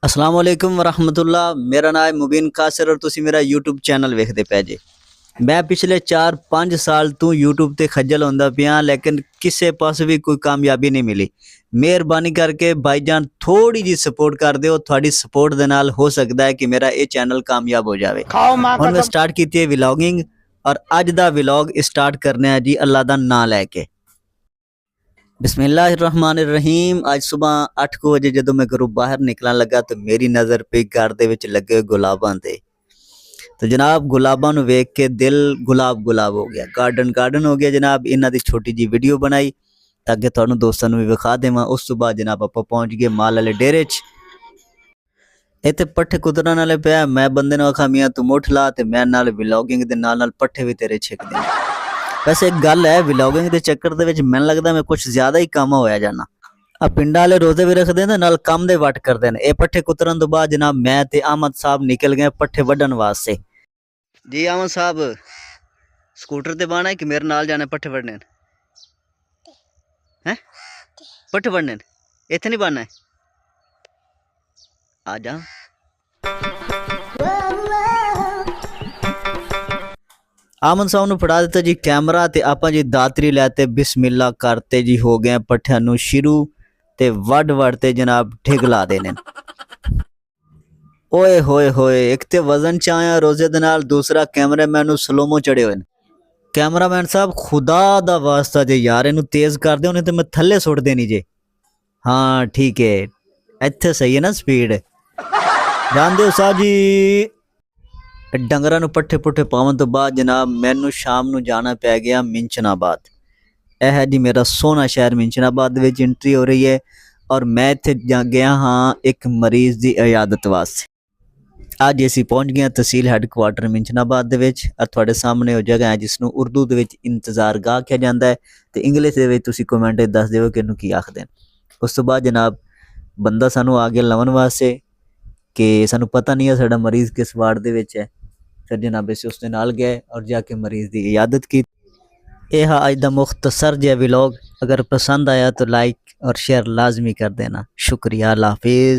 अस्सलाम वालेकुम वरहमतुल्लाह। मेरा नाम है मुबीन कासर और तुसी मेरा यूट्यूब चैनल वेखदे पे जे। मैं पिछले 4-5 साल तू यूट्यूब ते खज्जल होंदा पिया, लेकिन किसी पास भी कोई कामयाबी नहीं मिली। मेहरबानी करके भाईजान थोड़ी जी सपोर्ट कर दिओ। थोड़ी सपोर्ट दे नाल हो सकता है कि मेरा ये चैनल कामयाब हो जाए। हुण मैं स्टार्ट की है व्लॉगिंग और अज दा व्लॉग स्टार्ट करने जी अल्लाह दा नाम लैके। बिस्मिल्लाहिर्रहमानिर्रहीम। आज सुबह 8 बजे जो मैं घरों बाहर निकलन लगा तो मेरी नज़र पे घर दे विच लगे गुलाबां ते। तो जनाब गुलाबां नूं वेख के दिल गुलाब गुलाब हो गया, गार्डन गार्डन हो गया जनाब। इन्हां दी छोटी जी वीडियो बनाई ताकि तुहानूं दोस्तां नूं भी विखा देवां। उस तो बाद जनाब आपां पहुंच गए माल वाले डेरे च। इत्थे पट्ठे कुतरन वाले पिया। मैं बंदे नूं आखां मियां तू मुठ ला ते मैं नाल व्लॉगिंग दे नाल पट्ठे भी तेरे छिक देने। वैसे एक गल है, व्लॉगिंग के चक्कर दे विच मैनूं लगदा मैं कुछ ज़्यादा ही काम होया जाना। आ पिंडां वाले रोजे भी रखते हैं नाल काम दे वट करते हैं। ये पट्ठे कुतरन तो बाद जनाब मैं ते अहमद साहब निकल गए पट्ठे वड्डन वास्ते। जी अहमद साहब स्कूटर ते बाना है कि मेरे नाल जाना पट्ठे वड्डने हैं? पट्ठे वड्डने इत्थे नहीं बाना है, आ जा। आमन साहब ने फड़ा दिता जी कैमरा ते आपां जी दातरी लैते बिस्मिल्लाह करते जी हो गए पट्ठियां नूं शुरू ते वड वड ते जनाब ठिग ला देने। ओए होए होए, एक ते वजन च आया रोजे दे नाल, दूसरा कैमरामैन नूं स्लोमो चढ़े हुए। कैमरामैन साहब खुदा दा वास्ता जे यार इनू तेज कर दे, तो मैं थल्ले सुट देनी जे। हाँ ठीक है, इत्थे सही है ना स्पीड। जान दो साह जी। डंगरां नूं पट्ठे पुट्ठे पावन तो बाद जनाब मैनू शाम नूं जाना पै गया मिंचनाबाद। यह है जी मेरा सोहना शहर मिंचनाबाद विच एंट्री हो रही है और मैं इत्थे गया हाँ एक मरीज़ की इयादत वास्ते। अज असीं पहुँच गए तहसील हैडकुआटर मिंचनाबाद दे विच और तुहाडे सामने वो जगह है जिसनूं उर्दू दे विच इंतज़ार गाह आख्या जाता है तो इंग्लिश दे विच तुसीं कमेंट दस दिओ कि इहनूं की आखदे ने। उस तो बाद जनाब बंदा सानूं आ गया लवन वास्ते कि सानूं पता नहीं है साडा मरीज़ किस वार्ड दे विच है। फिर जनाब असीं उसदे नाल गए और जाके मरीज़ की इयादत की। यह अज दा मुख्तसर जिहा व्लॉग। अगर पसंद आया तो लाइक और शेयर लाजमी कर देना। शुक्रिया, अल्लाह हाफिज़।